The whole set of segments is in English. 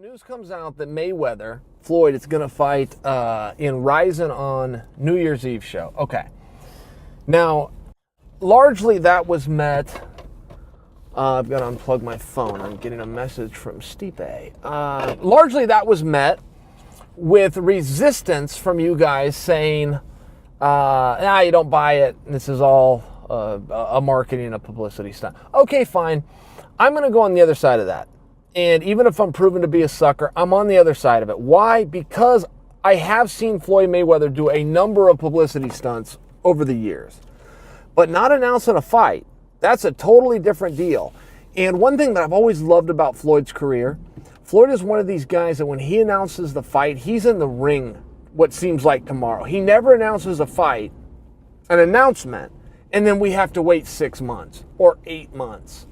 News comes out that Mayweather, Floyd, is going to fight in Ryzen on New Year's Eve show. Okay. Now, largely that was met. I've got to unplug my phone. I'm getting a message from Stipe. Largely that was met with resistance from you guys saying, you don't buy it. This is all a marketing and a publicity stunt. Okay, fine. I'm going to go on the other side of that. And even if I'm proven to be a sucker, I'm on the other side of it. Why? Because I have seen Floyd Mayweather do a number of publicity stunts over the years. But not announcing a fight, that's a totally different deal. And one thing that I've always loved about Floyd's career, Floyd is one of these guys that when he announces the fight, he's in the ring what seems like tomorrow. He never announces a fight, an announcement, and then we have to wait 6 months or 8 months.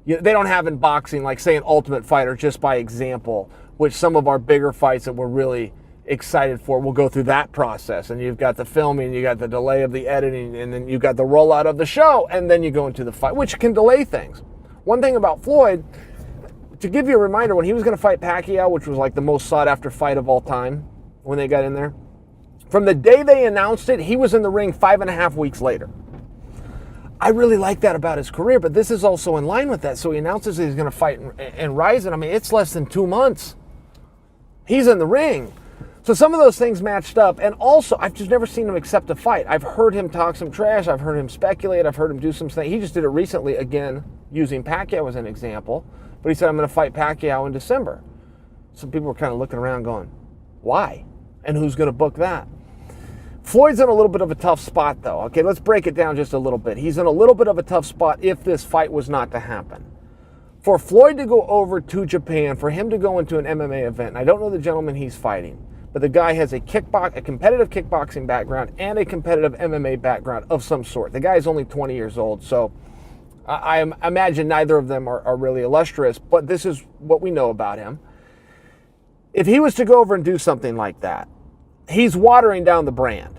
They don't have in boxing, like say an Ultimate Fighter, just by example, which some of our bigger fights that we're really excited for will go through that process. And you've got the filming, you got the delay of the editing, and then you've got the rollout of the show, and then you go into the fight, which can delay things. One thing about Floyd, to give you a reminder, when he was going to fight Pacquiao, which was like the most sought after fight of all time when they got in there, from the day they announced it, he was in the ring 5.5 weeks later. I really like that about his career, but this is also in line with that. So he announces that he's going to fight in Ryzen. I mean, it's less than 2 months. He's in the ring. So some of those things matched up. And also, I've just never seen him accept a fight. I've heard him talk some trash. I've heard him speculate. I've heard him do some things. He just did it recently, again, using Pacquiao as an example. But he said, I'm going to fight Pacquiao in December. Some people were kind of looking around going, why? And who's going to book that? Floyd's in a little bit of a tough spot, though. Okay, let's break it down just a little bit. He's in a little bit of a tough spot if this fight was not to happen. For Floyd to go over to Japan, for him to go into an MMA event, and I don't know the gentleman he's fighting, but the guy has a competitive kickboxing background and a competitive MMA background of some sort. The guy's only 20 years old, so I imagine neither of them are really illustrious, but this is what we know about him. If he was to go over and do something like that, he's watering down the brand.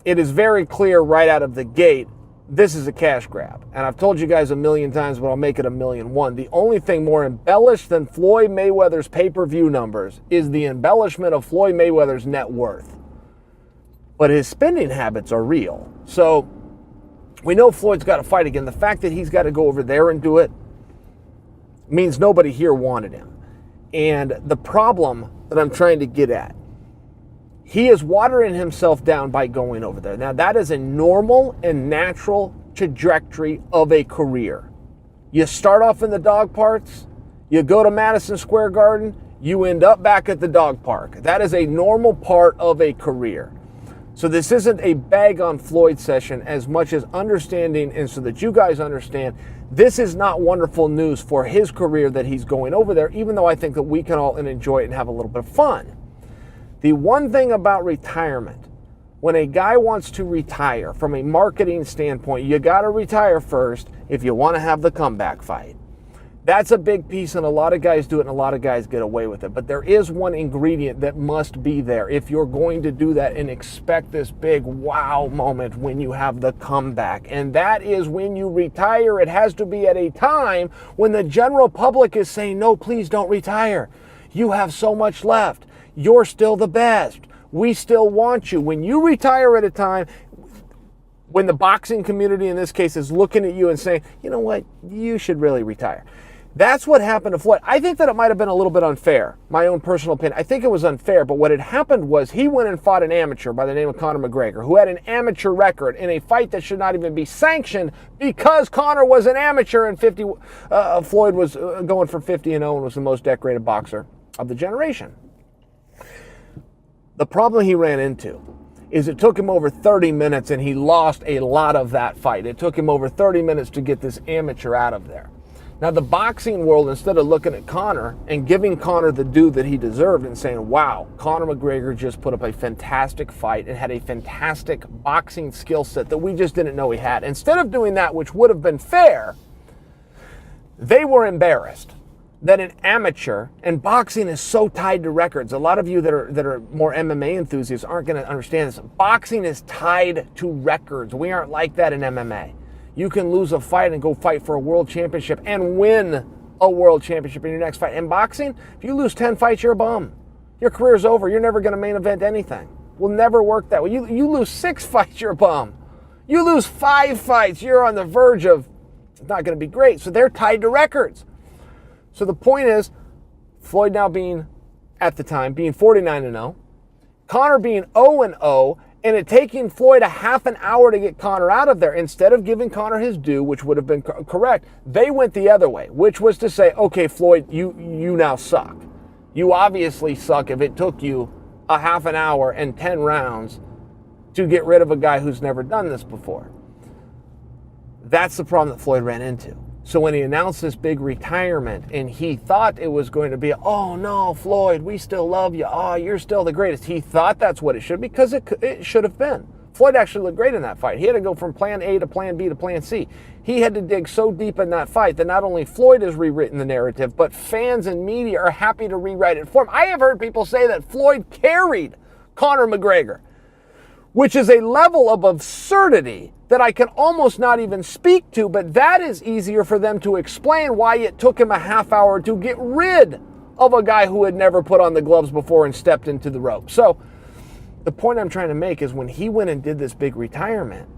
It is very clear right out of the gate, this is a cash grab. And I've told you guys a million times, but I'll make it 1,000,001. The only thing more embellished than Floyd Mayweather's pay-per-view numbers is the embellishment of Floyd Mayweather's net worth. But his spending habits are real. So we know Floyd's got to fight again. The fact that he's got to go over there and do it means nobody here wanted him. And the problem that I'm trying to get at, he is watering himself down by going over there. Now, that is a normal and natural trajectory of a career. You start off in the dog parks, you go to Madison Square Garden, you end up back at the dog park. That is a normal part of a career. So this isn't a bag on Floyd session as much as understanding, and so that you guys understand, this is not wonderful news for his career that he's going over there, even though I think that we can all enjoy it and have a little bit of fun. The one thing about retirement, when a guy wants to retire from a marketing standpoint, you got to retire first if you want to have the comeback fight. That's a big piece, and a lot of guys do it, and a lot of guys get away with it. But there is one ingredient that must be there if you're going to do that and expect this big wow moment when you have the comeback. And that is when you retire. It has to be at a time when the general public is saying, no, please don't retire. You have so much left. You're still the best. We still want you. When you retire at a time, when the boxing community in this case is looking at you and saying, you know what, you should really retire. That's what happened to Floyd. I think that it might have been a little bit unfair, my own personal opinion. I think it was unfair, but what had happened was he went and fought an amateur by the name of Conor McGregor, who had an amateur record in a fight that should not even be sanctioned because Conor was an amateur and Floyd was going for 50-0 and was the most decorated boxer of the generation. The problem he ran into is it took him over 30 minutes and he lost a lot of that fight. It took him over 30 minutes to get this amateur out of there. Now, the boxing world, instead of looking at Conor and giving Conor the due that he deserved and saying, wow, Conor McGregor just put up a fantastic fight and had a fantastic boxing skill set that we just didn't know he had. Instead of doing that, which would have been fair, they were embarrassed that an amateur, and boxing is so tied to records. A lot of you that are more MMA enthusiasts aren't going to understand this. Boxing is tied to records. We aren't like that in MMA. You can lose a fight and go fight for a world championship and win a world championship in your next fight. In boxing, if you lose 10 fights, you're a bum. Your career's over. You're never going to main event anything. Will never work that way. You lose 6 fights, you're a bum. You lose 5 fights, you're on the verge of, it's not going to be great. So they're tied to records. So the point is, Floyd now being, at the time, being 49-0, Conor being 0-0, and it taking Floyd a half an hour to get Conor out of there. Instead of giving Conor his due, which would have been correct, they went the other way, which was to say, okay, Floyd, you now suck. You obviously suck if it took you a half an hour and 10 rounds to get rid of a guy who's never done this before. That's the problem that Floyd ran into. So when he announced this big retirement and he thought it was going to be, oh no, Floyd, we still love you. Oh, you're still the greatest. He thought that's what it should be because it should have been. Floyd actually looked great in that fight. He had to go from plan A to plan B to plan C. He had to dig so deep in that fight that not only Floyd has rewritten the narrative, but fans and media are happy to rewrite it for him. I have heard people say that Floyd carried Conor McGregor, which is a level of absurdity that I can almost not even speak to, but that is easier for them to explain why it took him a half hour to get rid of a guy who had never put on the gloves before and stepped into the rope. So the point I'm trying to make is when he went and did this big retirement,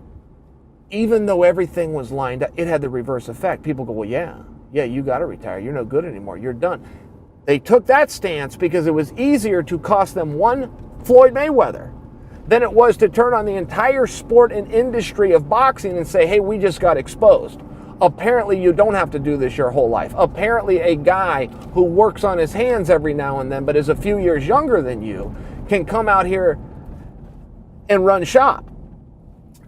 even though everything was lined up, it had the reverse effect. People go, well, yeah, you got to retire. You're no good anymore. You're done. They took that stance because it was easier to cost them one Floyd Mayweather than it was to turn on the entire sport and industry of boxing and say, hey, we just got exposed. Apparently you don't have to do this your whole life. Apparently a guy who works on his hands every now and then but is a few years younger than you can come out here and run shop.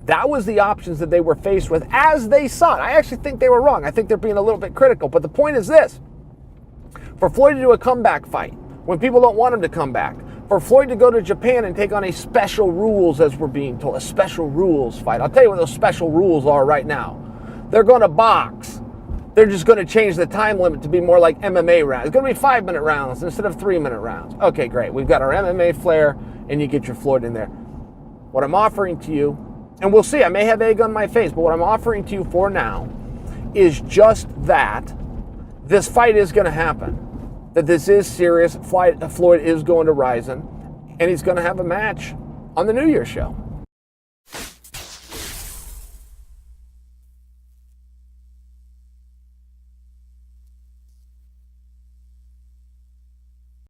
That was the options that they were faced with as they saw it. I actually think they were wrong. I think they're being a little bit critical. But the point is this. For Floyd to do a comeback fight when people don't want him to come back, for Floyd to go to Japan and take on a special rules, as we're being told, a special rules fight. I'll tell you what those special rules are right now. They're going to box. They're just going to change the time limit to be more like MMA rounds. It's going to be 5-minute rounds instead of 3-minute rounds. Okay, great. We've got our MMA flair, and you get your Floyd in there. What I'm offering to you, and we'll see, I may have egg on my face, but what I'm offering to you for now is just that. This fight is going to happen. That this is serious. Floyd is going to Rizin, and he's going to have a match on the New Year's show.